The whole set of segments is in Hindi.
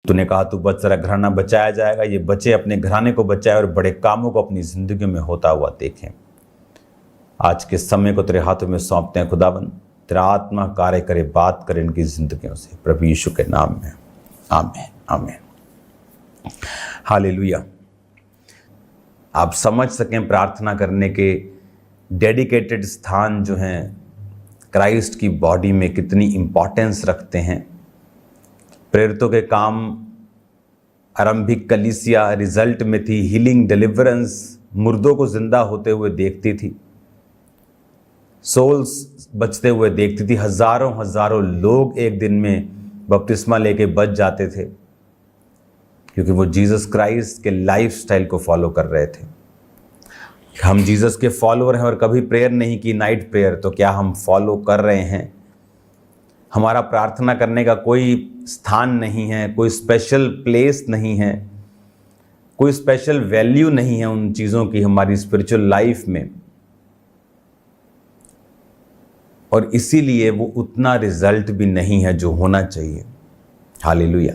तूने कहा तू बच सारा घराना बचाया जाएगा, ये बच्चे अपने घराने को बचाए और बड़े कामों को अपनी जिंदगी में होता हुआ देखें। आज के समय को तेरे हाथों में सौंपते हैं खुदावन, तेरा आत्मा कार्य करे, बात करे इनकी जिंदगियों से, प्रभु यीशु के नाम में, आमीन आमीन हालेलुया। आप समझ सकें प्रार्थना करने के डेडिकेटेड स्थान जो हैं क्राइस्ट की बॉडी में कितनी इंपॉर्टेंस रखते हैं। प्रेरितों के काम आरंभिक कलीसिया रिजल्ट में थी, हीलिंग, डिलीवरेंस, मुर्दों को जिंदा होते हुए देखती थी, सोल्स बचते हुए देखती थी। हजारों हजारों लोग एक दिन में बपतिस्मा लेके बच जाते थे, क्योंकि वो जीसस क्राइस्ट के लाइफस्टाइल को फॉलो कर रहे थे। हम जीसस के फॉलोअर हैं और कभी प्रेयर नहीं की, नाइट प्रेयर, तो क्या हम फॉलो कर रहे हैं? हमारा प्रार्थना करने का कोई स्थान नहीं है, कोई स्पेशल प्लेस नहीं है, कोई स्पेशल वैल्यू नहीं है उन चीज़ों की हमारी स्पिरिचुअल लाइफ में, और इसीलिए वो उतना रिजल्ट भी नहीं है जो होना चाहिए। हालेलुया।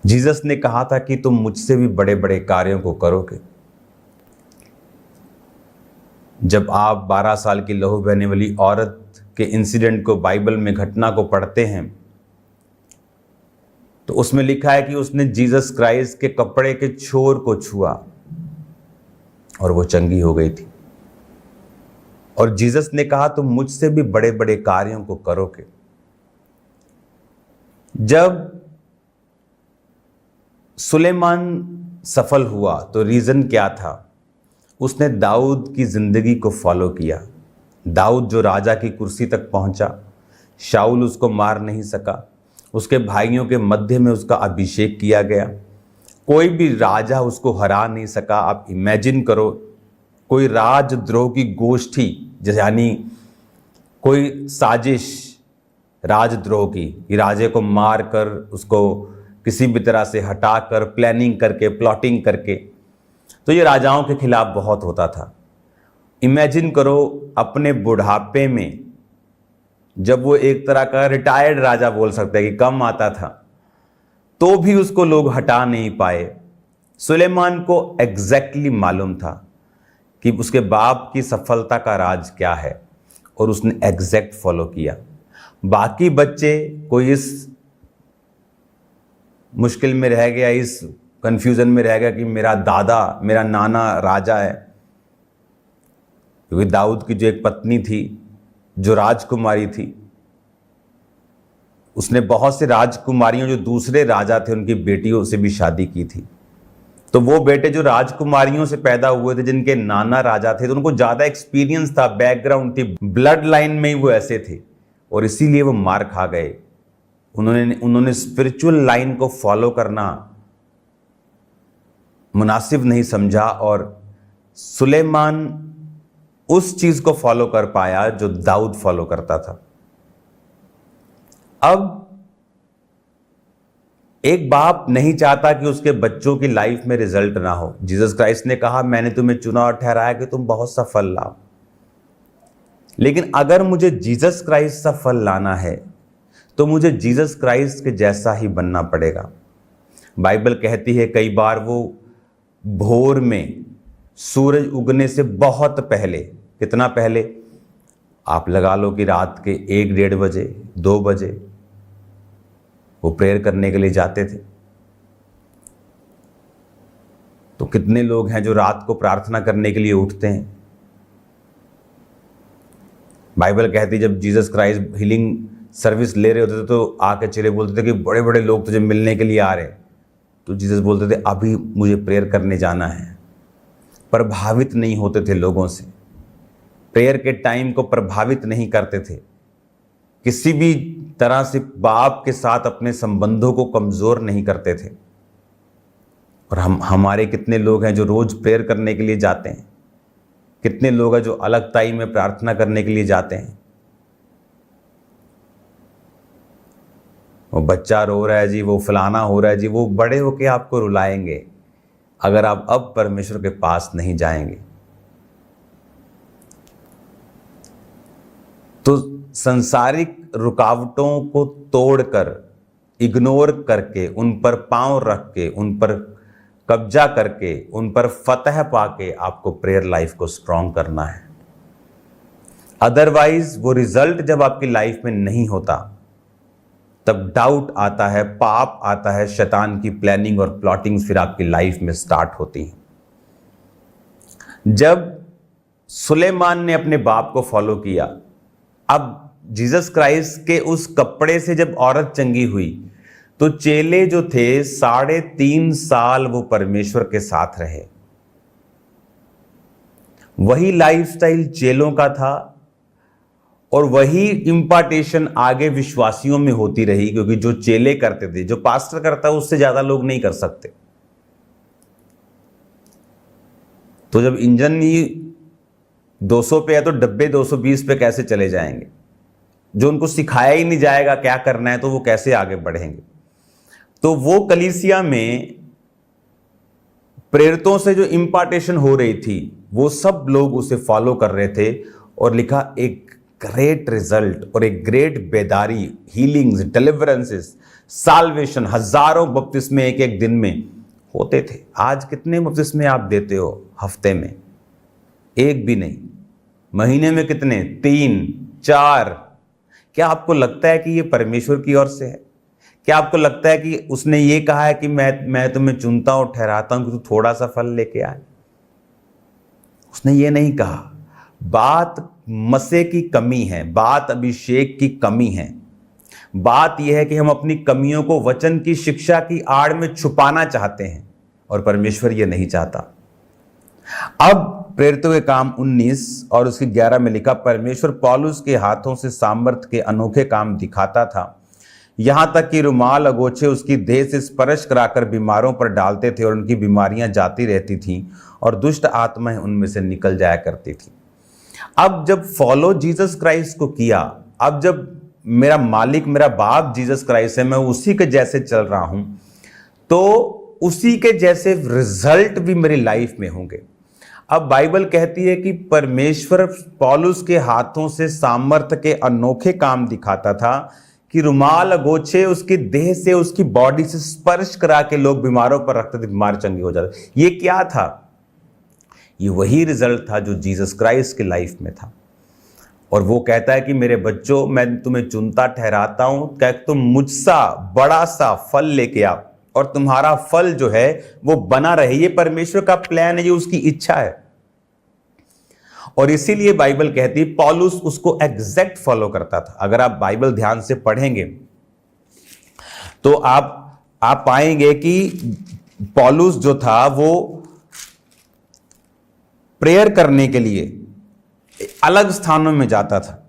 जीसस ने कहा था कि तुम मुझसे भी बड़े बड़े कार्यों को करोगे। जब आप 12 साल की लहू बहने वाली औरत के इंसिडेंट को, बाइबल में घटना को पढ़ते हैं, तो उसमें लिखा है कि उसने जीसस क्राइस्ट के कपड़े के छोर को छुआ और वो चंगी हो गई थी। और जीसस ने कहा तुम मुझसे भी बड़े बड़े कार्यों को करोगे। जब सुलेमान सफल हुआ तो रीजन क्या था? उसने दाऊद की जिंदगी को फॉलो किया। दाऊद जो राजा की कुर्सी तक पहुंचा, शाऊल उसको मार नहीं सका, उसके भाइयों के मध्य में उसका अभिषेक किया गया, कोई भी राजा उसको हरा नहीं सका। आप इमेजिन करो, कोई राजद्रोह की गोष्ठी, जैसे यानी कोई साजिश राजद्रोह की, कि राजे को मार कर उसको किसी भी तरह से हटाकर, प्लानिंग करके, प्लॉटिंग करके, तो ये राजाओं के खिलाफ बहुत होता था। इमेजिन करो अपने बुढ़ापे में, जब वो एक तरह का रिटायर्ड राजा बोल सकते हैं कि कम आता था, तो भी उसको लोग हटा नहीं पाए। सुलेमान को एग्जैक्टली मालूम था कि उसके बाप की सफलता का राज क्या है, और उसने एग्जैक्ट फॉलो किया। बाकी बच्चे, कोई इस मुश्किल में रह गया, इस कंफ्यूजन में रह गया कि मेरा दादा, मेरा नाना राजा है, क्योंकि दाऊद की जो एक पत्नी थी, जो राजकुमारी थी, उसने बहुत से राजकुमारियों जो दूसरे राजा थे उनकी बेटियों से भी शादी की थी। तो वो बेटे जो राजकुमारियों से पैदा हुए थे, जिनके नाना राजा थे, तो उनको ज्यादा एक्सपीरियंस था, बैकग्राउंड थी, ब्लड लाइन में ही वो ऐसे थे, और इसीलिए वो मार खा गए। उन्होंने स्पिरिचुअल लाइन को फॉलो करना मुनासिब नहीं समझा, और सुलेमान उस चीज को फॉलो कर पाया जो दाऊद फॉलो करता था। अब एक बाप नहीं चाहता कि उसके बच्चों की लाइफ में रिजल्ट ना हो। जीसस क्राइस्ट ने कहा मैंने तुम्हें चुना और ठहराया कि तुम बहुत सा फल लाओ। लेकिन अगर मुझे जीसस क्राइस्ट सा फल लाना है तो मुझे जीसस क्राइस्ट के जैसा ही बनना पड़ेगा। बाइबल कहती है कई बार वो भोर में सूरज उगने से बहुत पहले, कितना पहले, आप लगा लो कि रात के 1-1:30 बजे, 2 बजे वो प्रेयर करने के लिए जाते थे। तो कितने लोग हैं जो रात को प्रार्थना करने के लिए उठते हैं। बाइबल कहती जब जीसस क्राइस्ट हीलिंग सर्विस ले रहे होते थे तो आके चेले बोलते थे कि बड़े बड़े लोग तुझे मिलने के लिए आ रहे हैं। तो जीसस बोलते थे अभी मुझे प्रेयर करने जाना है। प्रभावित नहीं होते थे लोगों से, प्रेयर के टाइम को प्रभावित नहीं करते थे, किसी भी तरह से बाप के साथ अपने संबंधों को कमजोर नहीं करते थे। और हमारे कितने लोग हैं जो रोज प्रेयर करने के लिए जाते हैं, कितने लोग हैं जो अलग टाइम में प्रार्थना करने के लिए जाते हैं। वो बच्चा रो रहा है जी, वो फलाना हो रहा है जी, वो बड़े होके आपको रुलाएंगे अगर आप अब परमेश्वर के पास नहीं जाएंगे। तो संसारिक रुकावटों को तोड़कर इग्नोर करके, उन पर पांव रख के, उन पर कब्जा करके, उन पर फतह पाके आपको प्रेयर लाइफ को स्ट्रांग करना है। अदरवाइज वो रिजल्ट जब आपकी लाइफ में नहीं होता तब डाउट आता है, पाप आता है, शैतान की प्लानिंग और प्लॉटिंग फिर आपकी लाइफ में स्टार्ट होती है। जब सुलेमान ने अपने बाप को फॉलो किया, अब जीसस क्राइस्ट के उस कपड़े से जब औरत चंगी हुई तो चेले जो थे 3.5 साल वो परमेश्वर के साथ रहे। वही लाइफस्टाइल चेलों का था और वही इंपार्टेशन आगे विश्वासियों में होती रही, क्योंकि जो चेले करते थे, जो पास्टर करता है उससे ज्यादा लोग नहीं कर सकते। तो जब इंजन ही 200 पे है तो डब्बे 220 पे कैसे चले जाएंगे? जो उनको सिखाया ही नहीं जाएगा क्या करना है तो वो कैसे आगे बढ़ेंगे? तो वो कलीसिया में प्रेरितों से जो इंपार्टेशन हो रही थी वो सब लोग उसे फॉलो कर रहे थे, और लिखा एक ग्रेट रिजल्ट और एक ग्रेट बेदारी, हीलिंग्स, डिलीवरेंसेस, साल्वेशन, हजारों बपतिस्मे एक एक दिन में होते थे। आज कितने बपतिस्मे आप देते हो हफ्ते में? एक भी नहीं। महीने में कितने? 3, 4। क्या आपको लगता है कि ये परमेश्वर की ओर से है? क्या आपको लगता है कि उसने ये कहा है कि मैं तुम्हें चुनता हूं, ठहराता हूं कि तू थोड़ा सा फल लेके आए? उसने ये नहीं कहा। बात मसे की कमी है, बात अभिषेक की कमी है। बात यह है कि हम अपनी कमियों को वचन की शिक्षा की आड़ में छुपाना चाहते हैं, और परमेश्वर ये नहीं चाहता। अब प्रेरितों के काम 19 और उसकी 11 में लिखा, परमेश्वर पौलुस के हाथों से सामर्थ के अनोखे काम दिखाता था, यहां तक कि रुमाल अगोछे उसकी देह से स्पर्श कराकर बीमारों पर डालते थे और उनकी बीमारियां जाती रहती थीं और दुष्ट आत्माएं उनमें से निकल जाया करती थी। अब जब फॉलो जीसस क्राइस्ट को किया, अब जब मेरा मालिक, मेरा बाप जीसस क्राइस्ट है, मैं उसी के जैसे चल रहा हूं, तो उसी के जैसे रिजल्ट भी मेरी लाइफ में होंगे। अब बाइबल कहती है कि परमेश्वर पौलुस के हाथों से सामर्थ्य के अनोखे काम दिखाता था कि रुमाल अगोछे उसकी देह से, उसकी बॉडी से स्पर्श करा के लोग बीमारों पर रखते थे, बीमार चंगे हो जाते। ये क्या था? ये वही रिजल्ट था जो जीसस क्राइस्ट की लाइफ में था। और वो कहता है कि मेरे बच्चों, मैं तुम्हें चुनता ठहराता हूं, क्या तुम मुझसा बड़ा सा फल लेके आओ और तुम्हारा फल जो है वो बना रहे। ये परमेश्वर का प्लान है, ये उसकी इच्छा है। और इसीलिए बाइबल कहती है पौलुस उसको एग्जैक्ट फॉलो करता था। अगर आप बाइबल ध्यान से पढ़ेंगे तो आप पाएंगे कि पौलुस जो था वो प्रेयर करने के लिए अलग स्थानों में जाता था।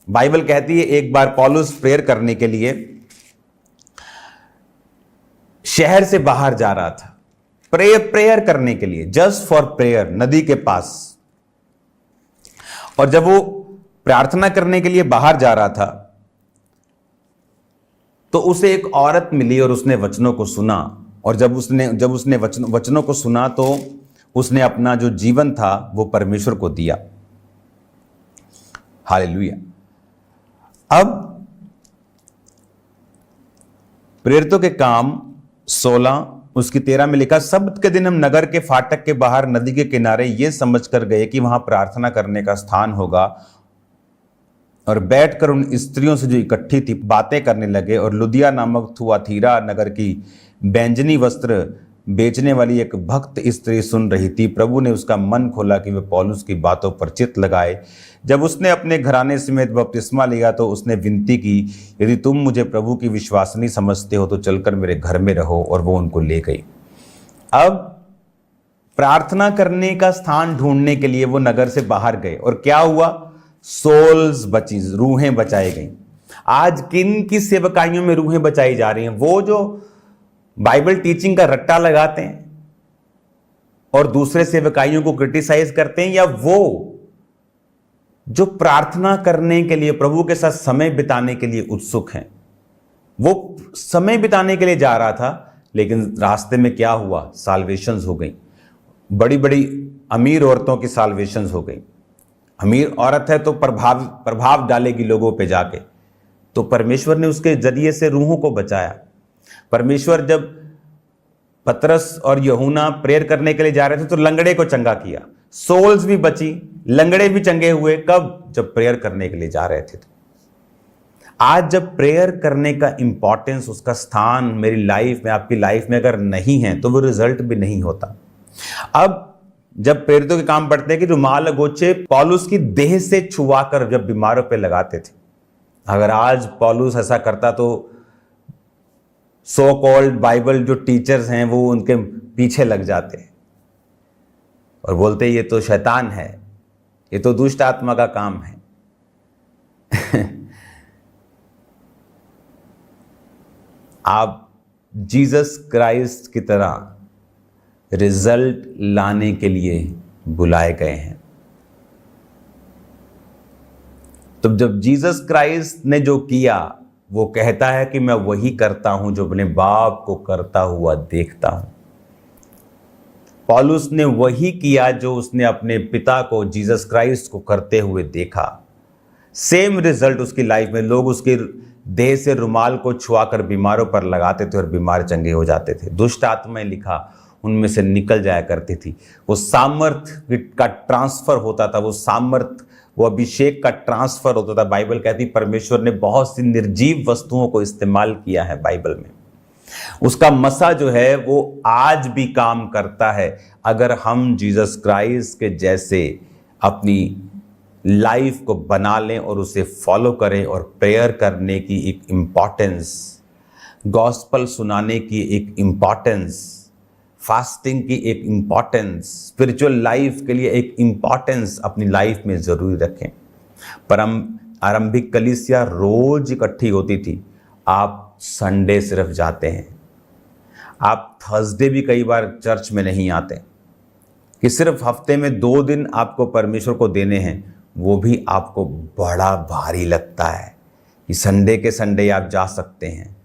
बाइबल कहती है एक बार पौलुस प्रेयर करने के लिए शहर से बाहर जा रहा था, प्रेयर करने के लिए, जस्ट फॉर प्रेयर, नदी के पास। और जब वो प्रार्थना करने के लिए बाहर जा रहा था तो उसे एक औरत मिली और उसने वचनों को सुना। और जब उसने वचनों को सुना तो उसने अपना जो जीवन था वो परमेश्वर को दिया। हालेलुया। अब प्रेरितों के काम 16 उसकी 13 में लिखा, सब्त के दिन हम नगर के फाटक के बाहर नदी के किनारे ये समझकर गए कि वहां प्रार्थना करने का स्थान होगा, और बैठकर उन स्त्रियों से जो इकट्ठी थी बातें करने लगे। और लुदिया नामक थुआतीरा नगर की बैंजनी वस्त्र बेचने वाली एक भक्त स्त्री सुन रही थी। प्रभु ने उसका मन खोला कि वह पौलुस की बातों पर चित्त लगाए। जब उसने अपने घराने समेत बपतिस्मा लिया तो उसने विनती की, यदि तुम मुझे प्रभु की विश्वासनी समझते हो तो चलकर मेरे घर में रहो, और वो उनको ले गई। अब प्रार्थना करने का स्थान ढूंढने के लिए वो नगर से बाहर गए, और क्या हुआ? सोल्स बची, रूहें बचाई गई। आज किन की सेवकाइयों में रूहें बचाई जा रही हैं? वो जो बाइबल टीचिंग का रट्टा लगाते हैं और दूसरे सेवकाइयों को क्रिटिसाइज करते हैं, या वो जो प्रार्थना करने के लिए, प्रभु के साथ समय बिताने के लिए उत्सुक हैं? वो समय बिताने के लिए जा रहा था, लेकिन रास्ते में क्या हुआ? साल्वेशंस हो गई। बड़ी बड़ी अमीर औरतों की साल्वेशंस हो गई। अमीर औरत है तो प्रभाव डालेगी लोगों पे जाके, तो परमेश्वर ने उसके जरिए से रूहों को बचाया। परमेश्वर जब पतरस और यूहन्ना प्रेयर करने के लिए जा रहे थे तो लंगड़े को चंगा किया, सोल्स भी बची, लंगड़े भी चंगे हुए। कब? जब प्रेयर करने के लिए जा रहे थे। तो आज जब प्रेयर करने का इंपॉर्टेंस, उसका स्थान मेरी लाइफ में, आपकी लाइफ में अगर नहीं है तो वो रिजल्ट भी नहीं होता। अब जब प्रेरितों के काम पढ़ते हैं कि रुमाल गोचे पौलुस की देह से छुआकर जब बीमारों पे लगाते थे। अगर आज पौलुस ऐसा करता तो सो कॉल्ड बाइबल जो टीचर्स हैं वो उनके पीछे लग जाते और बोलते ये तो शैतान है, ये तो दुष्ट आत्मा का काम है। आप जीसस क्राइस्ट की तरह रिजल्ट लाने के लिए बुलाए गए हैं। तो जब जीसस क्राइस्ट ने जो किया, वो कहता है कि मैं वही करता हूं जो अपने बाप को करता हुआ देखता हूं। पौलुस ने वही किया जो उसने अपने पिता को, जीसस क्राइस्ट को करते हुए देखा। सेम रिजल्ट उसकी लाइफ में। लोग उसके देह से रुमाल को छुआकर बीमारों पर लगाते थे और बीमार चंगे हो जाते थे। दुष्ट आत्माएं, लिखा, उनमें से निकल जाया करती थी। वो सामर्थ का ट्रांसफर होता था, वो सामर्थ, वो अभिषेक का ट्रांसफर होता था। बाइबल कहती परमेश्वर ने बहुत सी निर्जीव वस्तुओं को इस्तेमाल किया है बाइबल में। उसका मसा जो है वो आज भी काम करता है अगर हम जीसस क्राइस्ट के जैसे अपनी लाइफ को बना लें और उसे फॉलो करें और प्रेयर करने की एक इम्पॉर्टेंस, गॉस्पल सुनाने की एक इम्पॉर्टेंस, फास्टिंग की एक इम्पॉर्टेंस, स्पिरिचुअल लाइफ के लिए एक इम्पॉर्टेंस अपनी लाइफ में ज़रूर रखें। पर आरंभिक कलीसिया रोज इकट्ठी होती थी। आप संडे सिर्फ जाते हैं, आप थर्सडे भी कई बार चर्च में नहीं आते, कि सिर्फ हफ्ते में 2 दिन आपको परमेश्वर को देने हैं। वो भी आपको बड़ा भारी लगता है कि संडे के संडे आप जा सकते हैं,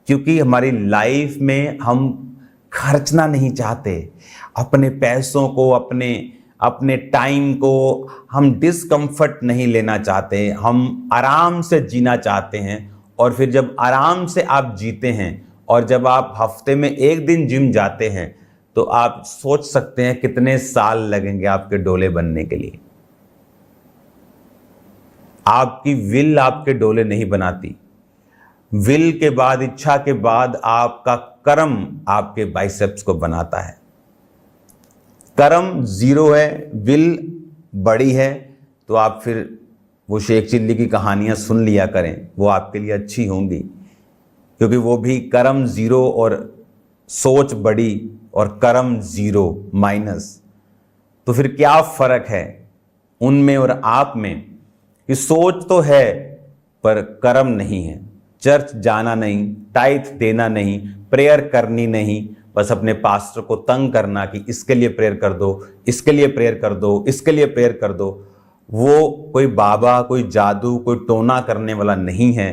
क्योंकि हमारी लाइफ में हम खर्चना नहीं चाहते अपने पैसों को, अपने टाइम को। हम डिस्कम्फर्ट नहीं लेना चाहते, हम आराम से जीना चाहते हैं। और फिर जब आराम से आप जीते हैं और जब आप हफ्ते में 1 दिन जिम जाते हैं तो आप सोच सकते हैं कितने साल लगेंगे आपके डोले बनने के लिए। आपकी विल आपके डोले नहीं बनाती। विल के बाद, इच्छा के बाद आपका कर्म आपके बाइसेप्स को बनाता है। कर्म 0 है, विल बड़ी है, तो आप फिर वो शेख चिल्ली की कहानियां सुन लिया करें, वो आपके लिए अच्छी होंगी, क्योंकि वो भी कर्म 0 और सोच बड़ी और कर्म 0 माइनस। तो फिर क्या फर्क है उनमें और आप में कि सोच तो है पर कर्म नहीं है। चर्च जाना नहीं, टाइथ देना नहीं, प्रेयर करनी नहीं, बस अपने पास्टर को तंग करना कि इसके लिए प्रेयर कर दो, इसके लिए प्रेयर कर दो, इसके लिए प्रेयर कर दो। वो कोई बाबा, कोई जादू, कोई टोना करने वाला नहीं है।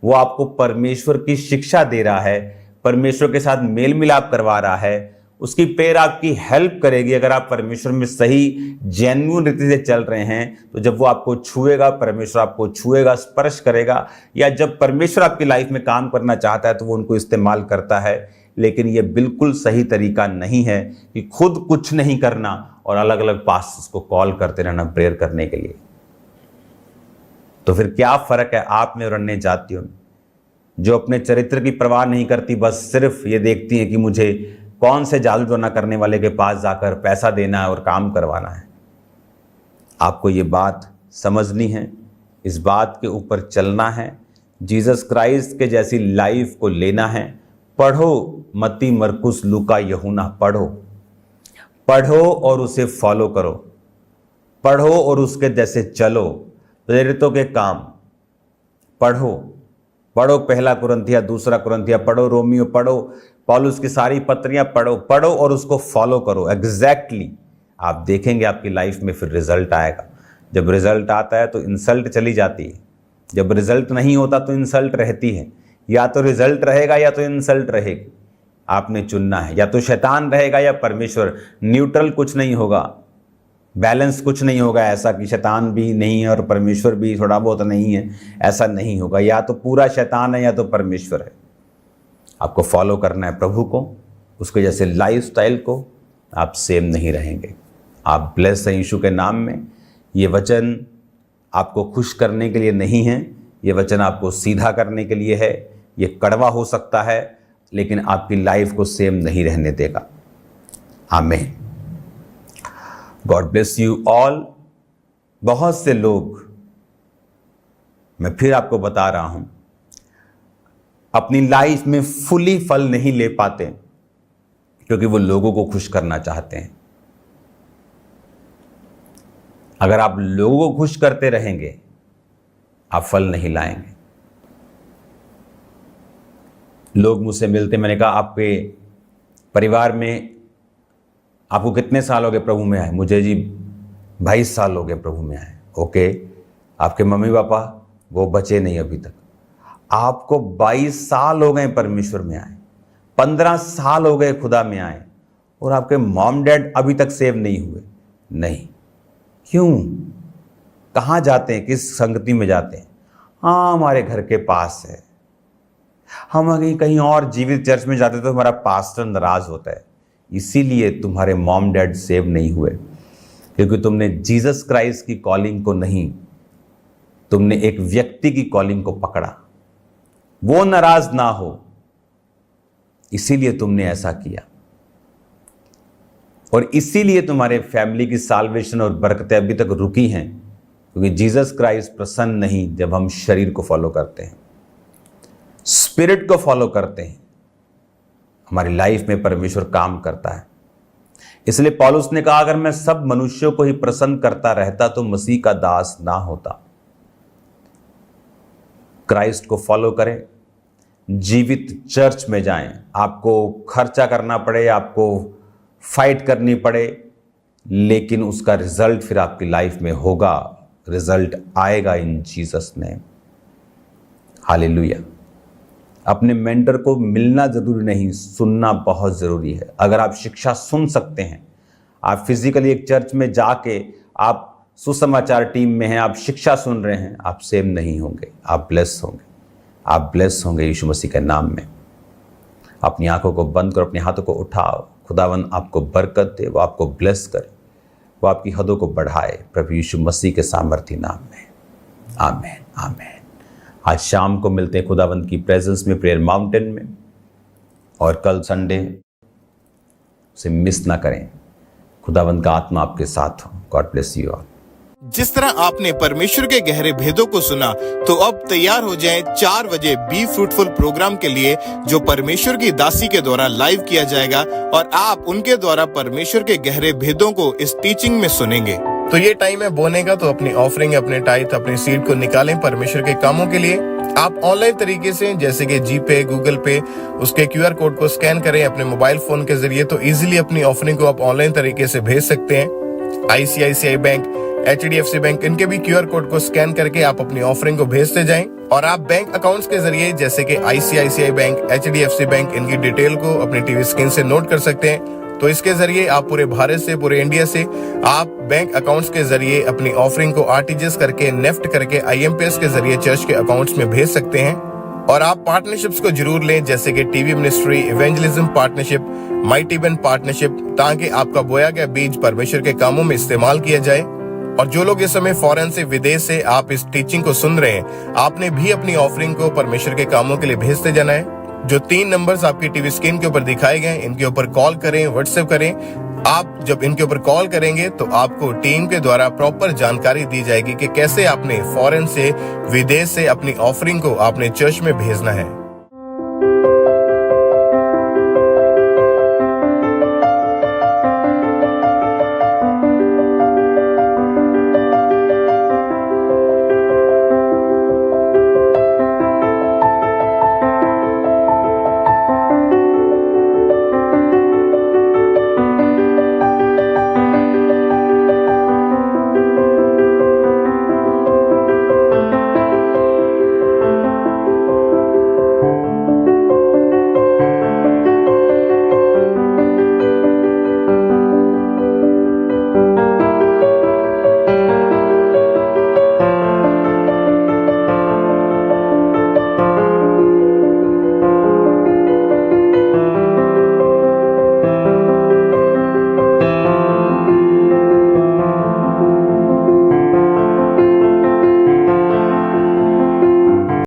वो आपको परमेश्वर की शिक्षा दे रहा है, परमेश्वर के साथ मेल मिलाप करवा रहा है। उसकी प्रेयर आपकी हेल्प करेगी अगर आप परमेश्वर में सही जेन्युइन रीति से चल रहे हैं। तो जब वो आपको छुएगा, परमेश्वर आपको छुएगा, स्पर्श करेगा, या जब परमेश्वर आपकी लाइफ में काम करना चाहता है तो वो उनको इस्तेमाल करता है। लेकिन ये बिल्कुल सही तरीका नहीं है कि खुद कुछ नहीं करना और अलग अलग पास्टर्स को कॉल करते रहना प्रेयर करने के लिए। तो फिर क्या फर्क है आप में और अन्य जातियों में, जो अपने चरित्र की परवाह नहीं करती, बस सिर्फ ये देखती हैं कि मुझे कौन से जादू टोना करने वाले के पास जाकर पैसा देना है और काम करवाना है। आपको ये बात समझनी है, इस बात के ऊपर चलना है, जीसस क्राइस्ट के जैसी लाइफ को लेना है। पढ़ो मत्ती, मरकुस, लूका, यूहन्ना, पढ़ो और उसे फॉलो करो, पढ़ो और उसके जैसे चलो। प्रेरितों के काम पढ़ो, पहला कुरिन्थिया, दूसरा कुरिन्थिया पढ़ो, रोमियो पढ़ो, पौलुस की सारी पत्रियां पढ़ो और उसको फॉलो करो एग्जैक्टली। आप देखेंगे आपकी लाइफ में फिर रिजल्ट आएगा। जब रिजल्ट आता है तो इंसल्ट चली जाती है, जब रिजल्ट नहीं होता तो इंसल्ट रहती है। या तो रिजल्ट रहेगा या तो इंसल्ट रहेगी, आपने चुनना है। या तो शैतान रहेगा या परमेश्वर, न्यूट्रल कुछ नहीं होगा, बैलेंस कुछ नहीं होगा। ऐसा कि शैतान भी नहीं है और परमेश्वर भी थोड़ा बहुत नहीं है, ऐसा नहीं होगा। या तो पूरा शैतान है या तो परमेश्वर है। आपको फॉलो करना है प्रभु को, उसके जैसे लाइफस्टाइल को, आप सेम नहीं रहेंगे। आप ब्लेस हैं यीशु के नाम में। ये वचन आपको खुश करने के लिए नहीं है, ये वचन आपको सीधा करने के लिए है। ये कड़वा हो सकता है लेकिन आपकी लाइफ को सेम नहीं रहने देगा। आमीन। God bless you all. बहुत से लोग, मैं फिर आपको बता रहा हूं, अपनी लाइफ में फुली फल नहीं ले पाते क्योंकि वो लोगों को खुश करना चाहते हैं। अगर आप लोगों को खुश करते रहेंगे आप फल नहीं लाएंगे। लोग मुझसे मिलते, मैंने कहा आपके परिवार में आपको कितने साल हो गए प्रभु में आए? मुझे जी 22 साल हो गए प्रभु में आए। ओके, आपके मम्मी पापा वो बचे नहीं अभी तक। आपको 22 साल हो गए परमेश्वर में आए, 15 साल हो गए खुदा में आए, और आपके मॉम डैड अभी तक सेव नहीं हुए। नहीं, क्यों? कहाँ जाते हैं? किस संगति में जाते हैं? हाँ, हमारे घर के पास है। हम अगर कहीं और जीवित चर्च में जाते तो हमारा पास्टर नाराज होता है। इसीलिए तुम्हारे मॉम डैड सेव नहीं हुए, क्योंकि तुमने जीसस क्राइस्ट की कॉलिंग को नहीं, तुमने एक व्यक्ति की कॉलिंग को पकड़ा। वो नाराज ना हो इसीलिए तुमने ऐसा किया, और इसीलिए तुम्हारे फैमिली की साल्वेशन और बरकतें अभी तक रुकी हैं, क्योंकि जीसस क्राइस्ट प्रसन्न नहीं जब हम शरीर को फॉलो करते हैं, स्पिरिट को फॉलो करते हैं। हमारी लाइफ में परमेश्वर काम करता है। इसलिए पौलुस ने कहा, अगर मैं सब मनुष्यों को ही प्रसन्न करता रहता तो मसीह का दास ना होता। क्राइस्ट को फॉलो करें, जीवित चर्च में जाएं। आपको खर्चा करना पड़े, आपको फाइट करनी पड़े, लेकिन उसका रिजल्ट फिर आपकी लाइफ में होगा। रिजल्ट आएगा इन जीसस नेम। हालेलुया। अपने मेंटर को मिलना जरूरी नहीं, सुनना बहुत जरूरी है। अगर आप शिक्षा सुन सकते हैं, आप फिजिकली एक चर्च में जाके आप सुसमाचार टीम में हैं, आप शिक्षा सुन रहे हैं, आप सेम नहीं होंगे। आप ब्लेस होंगे, आप ब्लेस होंगे यीशु मसीह के नाम में। अपनी आंखों को बंद करो, अपने हाथों को उठाओ। खुदावन आपको बरकत दे, वो आपको ब्लेस करे, वो आपकी हदों को बढ़ाए, प्रभु यीशु मसीह के सामर्थी नाम में। आमीन, आमीन। आज शाम को मिलते हैं खुदावंत की प्रेजेंस में, प्रेयर माउंटेन में, और कल संडे से मिस ना करें। खुदावंत का आत्मा आपके साथ हो। God bless you all. जिस तरह आपने परमेश्वर के गहरे भेदों को सुना, तो अब तैयार हो जाएं 4 बजे बी फ्रूटफुल प्रोग्राम के लिए, जो परमेश्वर की दासी के द्वारा लाइव किया जाएगा, और आप उनके द्वारा परमेश्वर के गहरे भेदों को इस टीचिंग में सुनेंगे। तो ये टाइम है बोने का, तो अपनी ऑफरिंग, अपने टाइथ, अपनी सीड को निकालें परमेश्वर के कामों के लिए। आप ऑनलाइन तरीके से, जैसे कि जीपे, गूगल पे, उसके QR कोड को स्कैन करें अपने मोबाइल फोन के जरिए, तो इजीली अपनी ऑफरिंग को आप ऑनलाइन तरीके से भेज सकते हैं। ICICI बैंक, HDFC बैंक, इनके भी QR कोड को स्कैन करके आप अपनी ऑफरिंग को भेजते जाएं। और आप बैंक अकाउंट्स के जरिए, जैसे कि ICICI बैंक, HDFC बैंक, इनकी डिटेल को अपनी टीवी स्क्रीन से नोट कर सकते हैं। तो इसके जरिए आप पूरे भारत से, पूरे इंडिया से आप बैंक अकाउंट्स के जरिए अपनी ऑफरिंग को RTGS करके, नेफ्ट करके, IMPS के जरिए चर्च के अकाउंट्स में भेज सकते हैं। और आप पार्टनरशिप्स को जरूर लें, जैसे कि TV ministry, evangelism partnership, mighty event partnership, ताकि आपका बोया गया बीज परमेश्वर के कामों में इस्तेमाल किया जाए। और जो लोग इस समय फॉरेन से, विदेश से आप इस टीचिंग को सुन रहे हैं, आपने भी अपनी ऑफरिंग को परमेश्वर के कामों के लिए भेजते जाना है। जो 3 नंबर्स आपकी टीवी स्क्रीन के ऊपर दिखाए गए, इनके ऊपर कॉल करें, व्हाट्सएप करें। आप जब इनके ऊपर कॉल करेंगे तो आपको टीम के द्वारा प्रॉपर जानकारी दी जाएगी कि कैसे आपने फॉरेन से, विदेश से अपनी ऑफरिंग को आपने चर्च में भेजना है।